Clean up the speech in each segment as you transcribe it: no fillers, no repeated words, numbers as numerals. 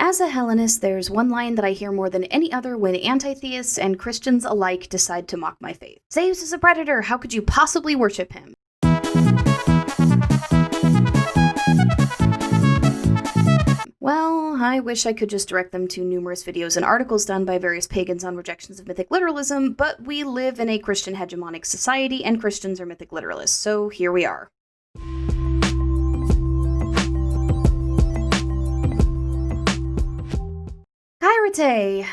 As a Hellenist, there's one line that I hear more than any other when anti-theists and Christians alike decide to mock my faith. Zeus is a predator, how could you possibly worship him? Well, I wish I could just direct them to numerous videos and articles done by various pagans on rejections of mythic literalism, but we live in a Christian hegemonic society and Christians are mythic literalists, so here we are. Kairate!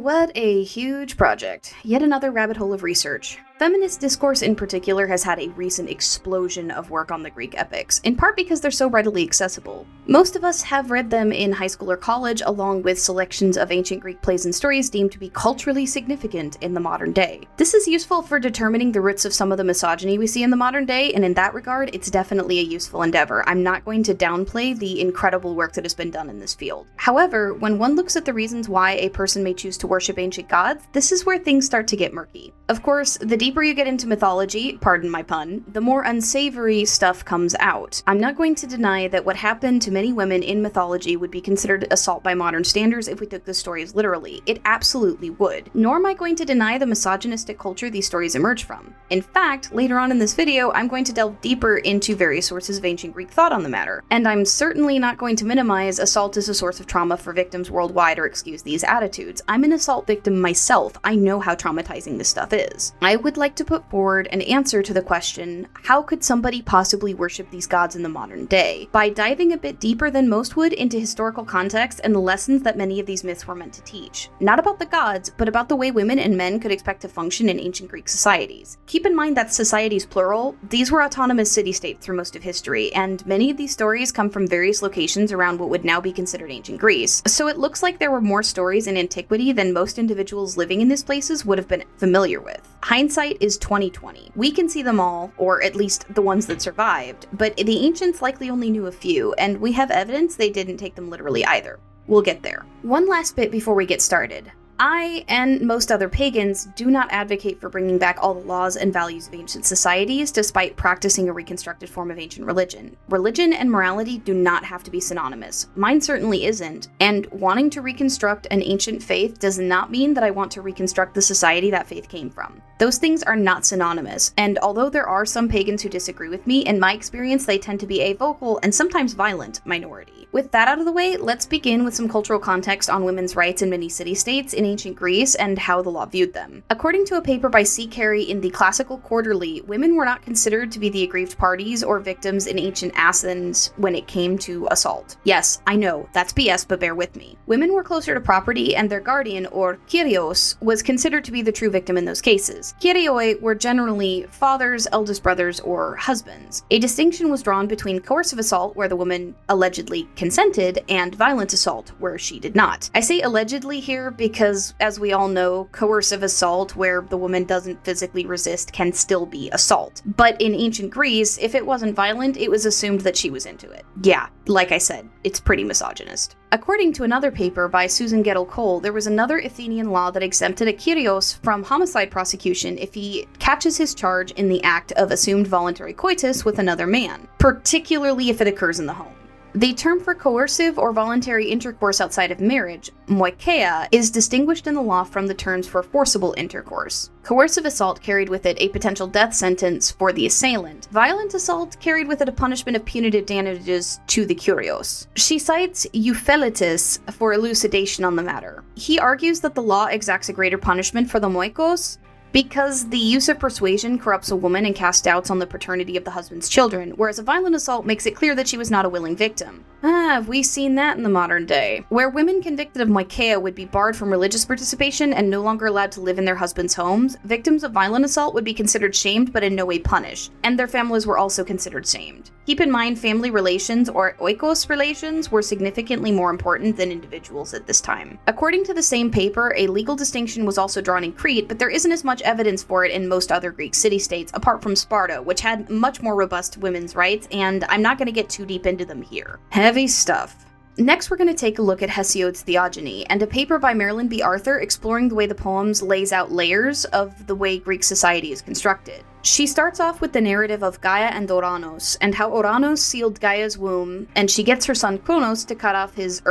What a huge project. Yet another rabbit hole of research. Feminist discourse in particular has had a recent explosion of work on the Greek epics, in part because they're so readily accessible. Most of us have read them in high school or college, along with selections of ancient Greek plays and stories deemed to be culturally significant in the modern day. This is useful for determining the roots of some of the misogyny we see in the modern day, and in that regard, it's definitely a useful endeavor. I'm not going to downplay the incredible work that has been done in this field. However, when one looks at the reasons why a person may choose to worship ancient gods, this is where things start to get murky. Of course, the deeper you get into mythology, pardon my pun, the more unsavory stuff comes out. I'm not going to deny that what happened to many women in mythology would be considered assault by modern standards if we took the stories literally. It absolutely would. Nor am I going to deny the misogynistic culture these stories emerge from. In fact, later on in this video, I'm going to delve deeper into various sources of ancient Greek thought on the matter. And I'm certainly not going to minimize assault as a source of trauma for victims worldwide or excuse these attitudes. I'm an assault victim myself. I know how traumatizing this stuff is. I would like to put forward an answer to the question, how could somebody possibly worship these gods in the modern day? By diving a bit deeper than most would into historical context and the lessons that many of these myths were meant to teach. Not about the gods, but about the way women and men could expect to function in ancient Greek societies. Keep in mind that societies plural, these were autonomous city-states through most of history, and many of these stories come from various locations around what would now be considered ancient Greece. So it looks like there were more stories in antiquity than most individuals living in these places would have been familiar with. Hindsight is 2020. We can see them all, or at least the ones that survived, but the ancients likely only knew a few, and we have evidence they didn't take them literally either. We'll get there. One last bit before we get started. I, and most other pagans, do not advocate for bringing back all the laws and values of ancient societies, despite practicing a reconstructed form of ancient religion. Religion and morality do not have to be synonymous. Mine certainly isn't, and wanting to reconstruct an ancient faith does not mean that I want to reconstruct the society that faith came from. Those things are not synonymous, and although there are some pagans who disagree with me, in my experience they tend to be a vocal and sometimes violent minority. With that out of the way, let's begin with some cultural context on women's rights in many city-states in ancient Greece and how the law viewed them. According to a paper by C. Carey in the Classical Quarterly, women were not considered to be the aggrieved parties or victims in ancient Athens when it came to assault. Yes, I know, that's BS, but bear with me. Women were closer to property, and their guardian, or kyrios, was considered to be the true victim in those cases. Kyrioi were generally fathers, eldest brothers, or husbands. A distinction was drawn between coercive assault, where the woman allegedly consented, and violent assault, where she did not. I say allegedly here because, as we all know, coercive assault, where the woman doesn't physically resist, can still be assault. But in ancient Greece, if it wasn't violent, it was assumed that she was into it. Yeah, like I said, it's pretty misogynist. According to another paper by Susan Gettle-Cole, there was another Athenian law that exempted a kyrios from homicide prosecution if he catches his charge in the act of assumed voluntary coitus with another man, particularly if it occurs in the home. The term for coercive or voluntary intercourse outside of marriage, moikeia, is distinguished in the law from the terms for forcible intercourse. Coercive assault carried with it a potential death sentence for the assailant. Violent assault carried with it a punishment of punitive damages to the kyrios. She cites Eupheletus for elucidation on the matter. He argues that the law exacts a greater punishment for the moikos because the use of persuasion corrupts a woman and casts doubts on the paternity of the husband's children, whereas a violent assault makes it clear that she was not a willing victim. Have we seen that in the modern day? Where women convicted of moikeia would be barred from religious participation and no longer allowed to live in their husbands' homes, victims of violent assault would be considered shamed but in no way punished, and their families were also considered shamed. Keep in mind, family relations, or oikos relations, were significantly more important than individuals at this time. According to the same paper, a legal distinction was also drawn in Crete, but there isn't as much evidence for it in most other Greek city-states, apart from Sparta, which had much more robust women's rights, and I'm not going to get too deep into them here. Heavy stuff. Next, we're going to take a look at Hesiod's Theogony, and a paper by Marilyn B. Arthur exploring the way the poems lays out layers of the way Greek society is constructed. She starts off with the narrative of Gaia and Oranos, and how Oranos sealed Gaia's womb, and she gets her son Kronos to cut off his,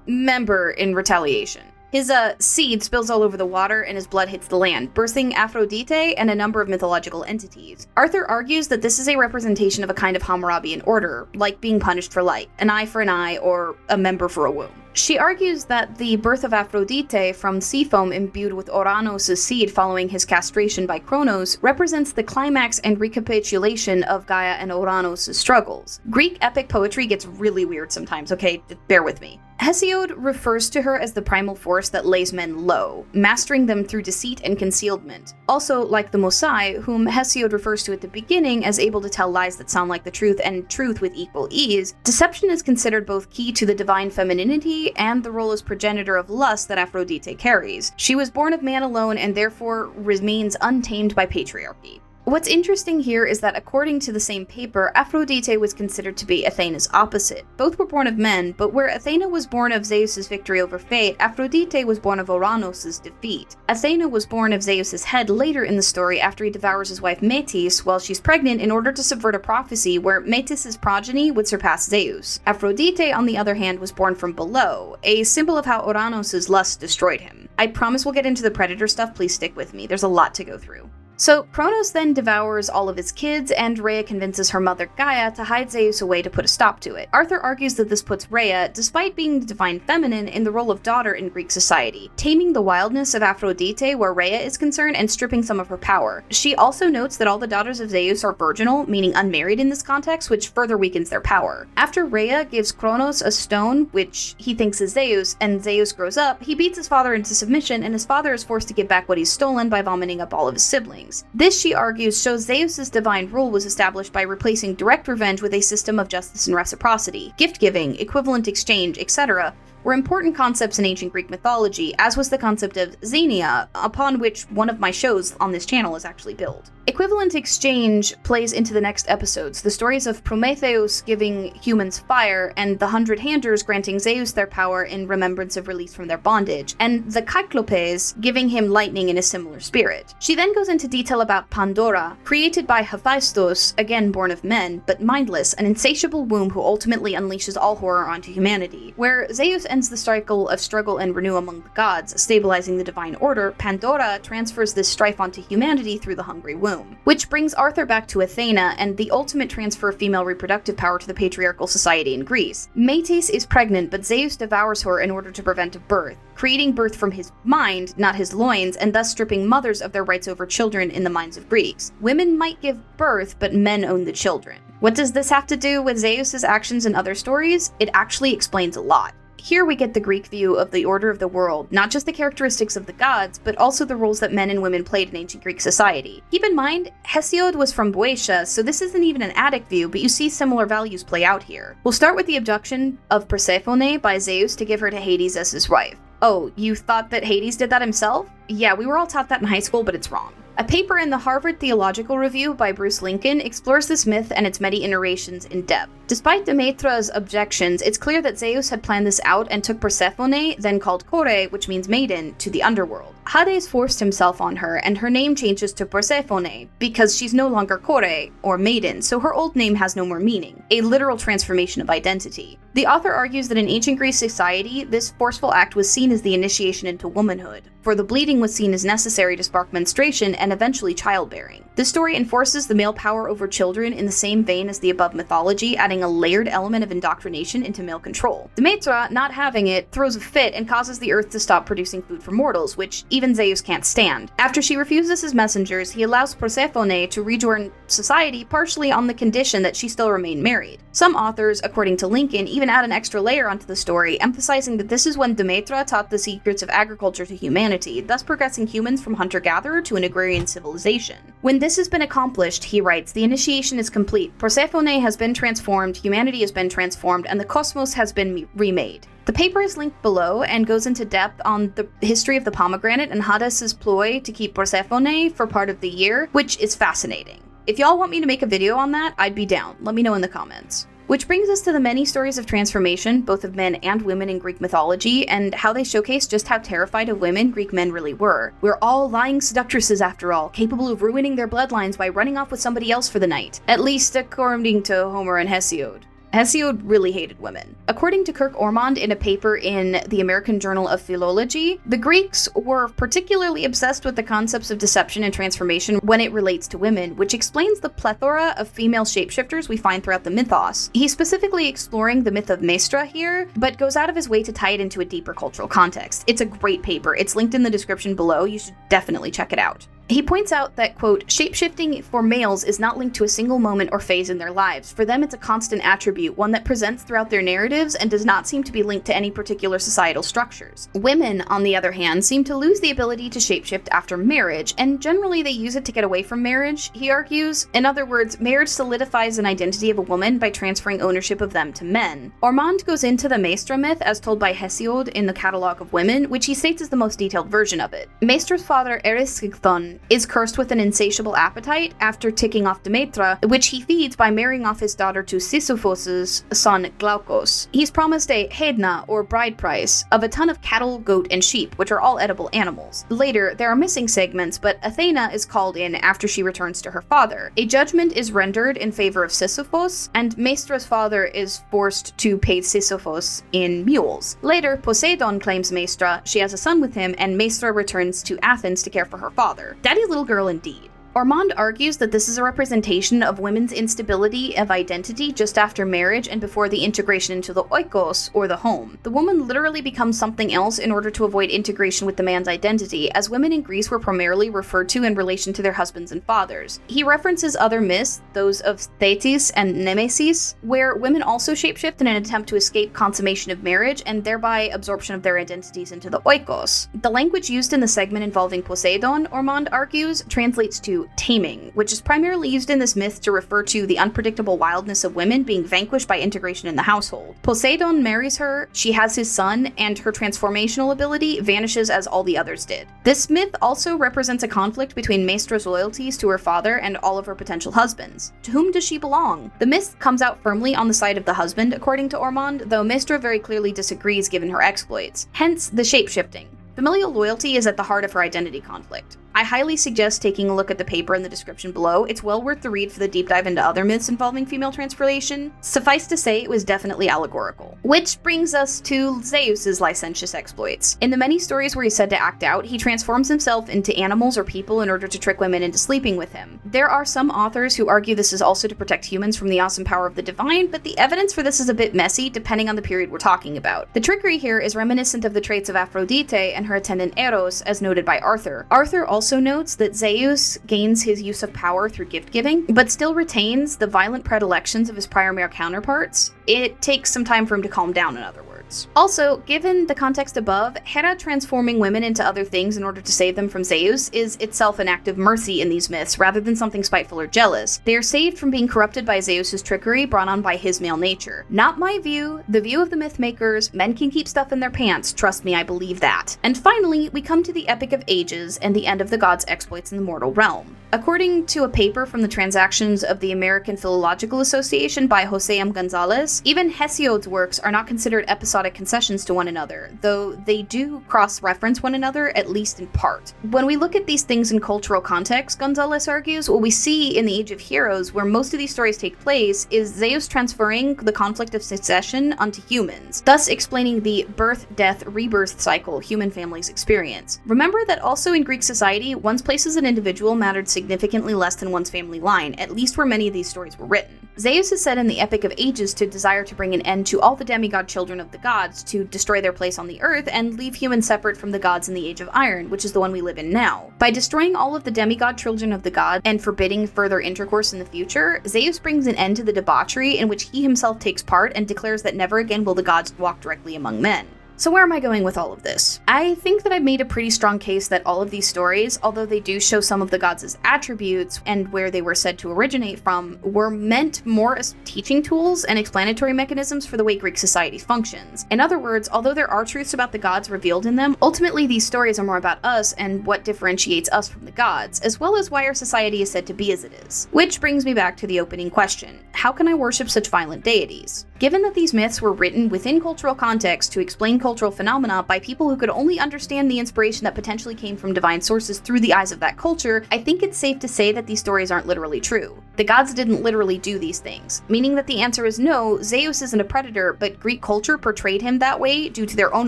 member in retaliation. His seed spills all over the water and his blood hits the land, birthing Aphrodite and a number of mythological entities. Arthur argues that this is a representation of a kind of Hammurabian order, like being punished for light, an eye for an eye, or a member for a womb. She argues that the birth of Aphrodite from sea foam imbued with Ouranos' seed following his castration by Kronos represents the climax and recapitulation of Gaia and Ouranos' struggles. Greek epic poetry gets really weird sometimes, okay? Bear with me. Hesiod refers to her as the primal force that lays men low, mastering them through deceit and concealment. Also, like the Mosai, whom Hesiod refers to at the beginning as able to tell lies that sound like the truth and truth with equal ease, deception is considered both key to the divine femininity and the role as progenitor of lust that Aphrodite carries. She was born of man alone and therefore remains untamed by patriarchy. What's interesting here is that according to the same paper, Aphrodite was considered to be Athena's opposite. Both were born of men, but where Athena was born of Zeus's victory over fate, Aphrodite was born of Ouranos' defeat. Athena was born of Zeus's head later in the story after he devours his wife Metis while she's pregnant in order to subvert a prophecy where Metis' progeny would surpass Zeus. Aphrodite, on the other hand, was born from below, a symbol of how Ouranos' lust destroyed him. I promise we'll get into the predator stuff, please stick with me, there's a lot to go through. So, Kronos then devours all of his kids, and Rhea convinces her mother Gaia to hide Zeus away to put a stop to it. Arthur argues that this puts Rhea, despite being the divine feminine, in the role of daughter in Greek society, taming the wildness of Aphrodite where Rhea is concerned and stripping some of her power. She also notes that all the daughters of Zeus are virginal, meaning unmarried in this context, which further weakens their power. After Rhea gives Kronos a stone, which he thinks is Zeus, and Zeus grows up, he beats his father into submission, and his father is forced to give back what he's stolen by vomiting up all of his siblings. This, she argues, shows Zeus's divine rule was established by replacing direct revenge with a system of justice and reciprocity. Gift-giving, equivalent exchange, etc. were important concepts in ancient Greek mythology, as was the concept of xenia, upon which one of my shows on this channel is actually built. Equivalent exchange plays into the next episodes, the stories of Prometheus giving humans fire, and the 100 Handers granting Zeus their power in remembrance of release from their bondage, and the Cyclopes giving him lightning in a similar spirit. She then goes into detail about Pandora, created by Hephaestus, again born of men, but mindless, an insatiable womb who ultimately unleashes all horror onto humanity. Where Zeus ends the cycle of struggle and renew among the gods, stabilizing the divine order, Pandora transfers this strife onto humanity through the hungry womb. Which brings Arthur back to Athena and the ultimate transfer of female reproductive power to the patriarchal society in Greece. Metis is pregnant, but Zeus devours her in order to prevent a birth, creating birth from his mind, not his loins, and thus stripping mothers of their rights over children in the minds of Greeks. Women might give birth, but men own the children. What does this have to do with Zeus's actions in other stories? It actually explains a lot. Here we get the Greek view of the order of the world, not just the characteristics of the gods, but also the roles that men and women played in ancient Greek society. Keep in mind, Hesiod was from Boeotia, so this isn't even an Attic view, but you see similar values play out here. We'll start with the abduction of Persephone by Zeus to give her to Hades as his wife. Oh, you thought that Hades did that himself? Yeah, we were all taught that in high school, but it's wrong. A paper in the Harvard Theological Review by Bruce Lincoln explores this myth and its many iterations in depth. Despite Demetra's objections, it's clear that Zeus had planned this out and took Persephone, then called Kore, which means maiden, to the underworld. Hades forced himself on her, and her name changes to Persephone because she's no longer Kore, or maiden, so her old name has no more meaning, a literal transformation of identity. The author argues that in ancient Greek society, this forceful act was seen as the initiation into womanhood, for the bleeding was seen as necessary to spark menstruation and eventually childbearing. This story enforces the male power over children in the same vein as the above mythology, adding a layered element of indoctrination into male control. Demetra, not having it, throws a fit and causes the earth to stop producing food for mortals, which even Zeus can't stand. After she refuses his messengers, he allows Persephone to rejoin society partially on the condition that she still remain married. Some authors, according to Lincoln, even add an extra layer onto the story, emphasizing that this is when Demetra taught the secrets of agriculture to humanity, thus progressing humans from hunter-gatherer to an agrarian civilization. When this has been accomplished, he writes, the initiation is complete. Persephone has been transformed, humanity has been transformed, and the cosmos has been remade. The paper is linked below and goes into depth on the history of the pomegranate and Hades' ploy to keep Persephone for part of the year, which is fascinating. If y'all want me to make a video on that, I'd be down. Let me know in the comments. Which brings us to the many stories of transformation, both of men and women in Greek mythology, and how they showcase just how terrified of women Greek men really were. We're all lying seductresses after all, capable of ruining their bloodlines by running off with somebody else for the night. At least according to Homer and Hesiod. Hesiod really hated women. According to Kirk Ormond in a paper in the American Journal of Philology, the Greeks were particularly obsessed with the concepts of deception and transformation when it relates to women, which explains the plethora of female shapeshifters we find throughout the mythos. He's specifically exploring the myth of Maestra here, but goes out of his way to tie it into a deeper cultural context. It's a great paper. It's linked in the description below. You should definitely check it out. He points out that, quote, shapeshifting for males is not linked to a single moment or phase in their lives. For them, it's a constant attribute, one that presents throughout their narratives and does not seem to be linked to any particular societal structures. Women, on the other hand, seem to lose the ability to shapeshift after marriage, and generally they use it to get away from marriage, he argues. In other words, marriage solidifies an identity of a woman by transferring ownership of them to men. Ormond goes into the Maestra myth as told by Hesiod in the Catalogue of Women, which he states is the most detailed version of it. Maestra's father, Erisgithon, is cursed with an insatiable appetite after ticking off Demetra, which he feeds by marrying off his daughter to Sisyphos' son Glaukos. He's promised a hedna, or bride price, of a ton of cattle, goat, and sheep, which are all edible animals. Later, there are missing segments, but Athena is called in after she returns to her father. A judgment is rendered in favor of Sisyphos, and Maestra's father is forced to pay Sisyphos in mules. Later, Poseidon claims Maestra, she has a son with him, and Maestra returns to Athens to care for her father. Daddy little girl indeed. Ormond argues that this is a representation of women's instability of identity just after marriage and before the integration into the oikos, or the home. The woman literally becomes something else in order to avoid integration with the man's identity, as women in Greece were primarily referred to in relation to their husbands and fathers. He references other myths, those of Thetis and Nemesis, where women also shapeshift in an attempt to escape consummation of marriage and thereby absorption of their identities into the oikos. The language used in the segment involving Poseidon, Ormond argues, translates to taming, which is primarily used in this myth to refer to the unpredictable wildness of women being vanquished by integration in the household. Poseidon marries her, she has his son, and her transformational ability vanishes as all the others did. This myth also represents a conflict between Maestra's loyalties to her father and all of her potential husbands. To whom does she belong? The myth comes out firmly on the side of the husband, according to Ormond, though Maestra very clearly disagrees given her exploits. Hence, the shapeshifting. Familial loyalty is at the heart of her identity conflict. I highly suggest taking a look at the paper in the description below. It's well worth the read for the deep dive into other myths involving female transformation. Suffice to say, it was definitely allegorical. Which brings us to Zeus's licentious exploits. In the many stories where he's said to act out, he transforms himself into animals or people in order to trick women into sleeping with him. There are some authors who argue this is also to protect humans from the awesome power of the divine, but the evidence for this is a bit messy depending on the period we're talking about. The trickery here is reminiscent of the traits of Aphrodite and her attendant Eros, as noted by Arthur. Arthur also notes that Zeus gains his use of power through gift-giving, but still retains the violent predilections of his prior male counterparts. It takes some time for him to calm down, in other words. Also, given the context above, Hera transforming women into other things in order to save them from Zeus is itself an act of mercy in these myths, rather than something spiteful or jealous. They are saved from being corrupted by Zeus's trickery brought on by his male nature. Not my view, the view of the myth makers. Men can keep stuff in their pants, trust me, I believe that. And finally, we come to the Epic of Ages and the end of the gods' exploits in the mortal realm. According to a paper from the Transactions of the American Philological Association by Jose M. Gonzalez, even Hesiod's works are not considered episodic concessions to one another, though they do cross-reference one another, at least in part. When we look at these things in cultural context, Gonzalez argues, what we see in the Age of Heroes, where most of these stories take place, is Zeus transferring the conflict of succession onto humans, thus explaining the birth, death, rebirth cycle human families experience. Remember that also in Greek society, one's place as an individual mattered significantly less than one's family line, at least where many of these stories were written. Zeus is said in the Epic of Ages to desire to bring an end to all the demigod children of the gods, to destroy their place on the earth and leave humans separate from the gods in the Age of Iron, which is the one we live in now. By destroying all of the demigod children of the gods and forbidding further intercourse in the future, Zeus brings an end to the debauchery in which he himself takes part and declares that never again will the gods walk directly among men. So where am I going with all of this? I think that I've made a pretty strong case that all of these stories, although they do show some of the gods' attributes and where they were said to originate from, were meant more as teaching tools and explanatory mechanisms for the way Greek society functions. In other words, although there are truths about the gods revealed in them, ultimately these stories are more about us and what differentiates us from the gods, as well as why our society is said to be as it is. Which brings me back to the opening question: how can I worship such violent deities? Given that these myths were written within cultural context to explain cultural phenomena by people who could only understand the inspiration that potentially came from divine sources through the eyes of that culture, I think it's safe to say that these stories aren't literally true. The gods didn't literally do these things, meaning that the answer is no, Zeus isn't a predator, but Greek culture portrayed him that way due to their own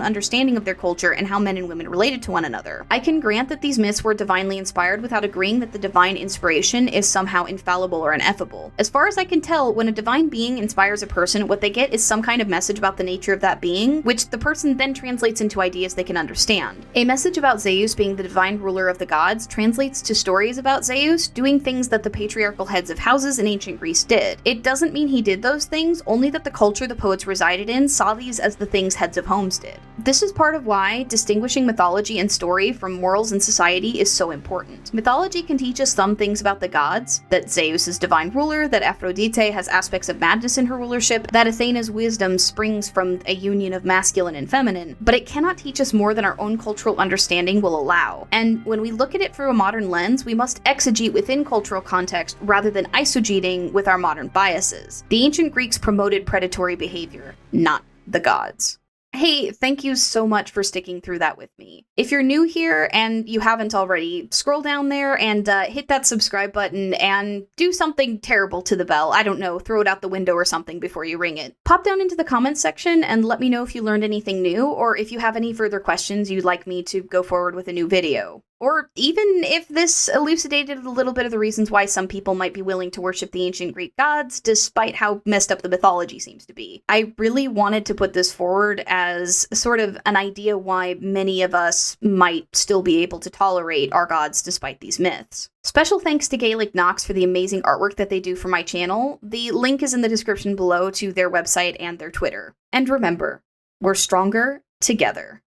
understanding of their culture and how men and women related to one another. I can grant that these myths were divinely inspired without agreeing that the divine inspiration is somehow infallible or ineffable. As far as I can tell, when a divine being inspires a person, what they get is some kind of message about the nature of that being, which the person then translates into ideas they can understand. A message about Zeus being the divine ruler of the gods translates to stories about Zeus doing things that the patriarchal heads of houses in ancient Greece did. It doesn't mean he did those things, only that the culture the poets resided in saw these as the things heads of homes did. This is part of why distinguishing mythology and story from morals and society is so important. Mythology can teach us some things about the gods, that Zeus is divine ruler, that Aphrodite has aspects of madness in her rulership, that Athena's wisdom springs from a union of masculine and feminine, but it cannot teach us more than our own cultural understanding will allow. And when we look at it through a modern lens, we must exegete within cultural context rather than eisegeting with our modern biases. The ancient Greeks promoted predatory behavior, not the gods. Hey, thank you so much for sticking through that with me. If you're new here and you haven't already, scroll down there and hit that subscribe button and do something terrible to the bell. I don't know, throw it out the window or something before you ring it. Pop down into the comments section and let me know if you learned anything new or if you have any further questions you'd like me to go forward with a new video. Or even if this elucidated a little bit of the reasons why some people might be willing to worship the ancient Greek gods, despite how messed up the mythology seems to be. I really wanted to put this forward as sort of an idea why many of us might still be able to tolerate our gods despite these myths. Special thanks to GaelicNox for the amazing artwork that they do for my channel. The link is in the description below to their website and their Twitter. And remember, we're stronger together.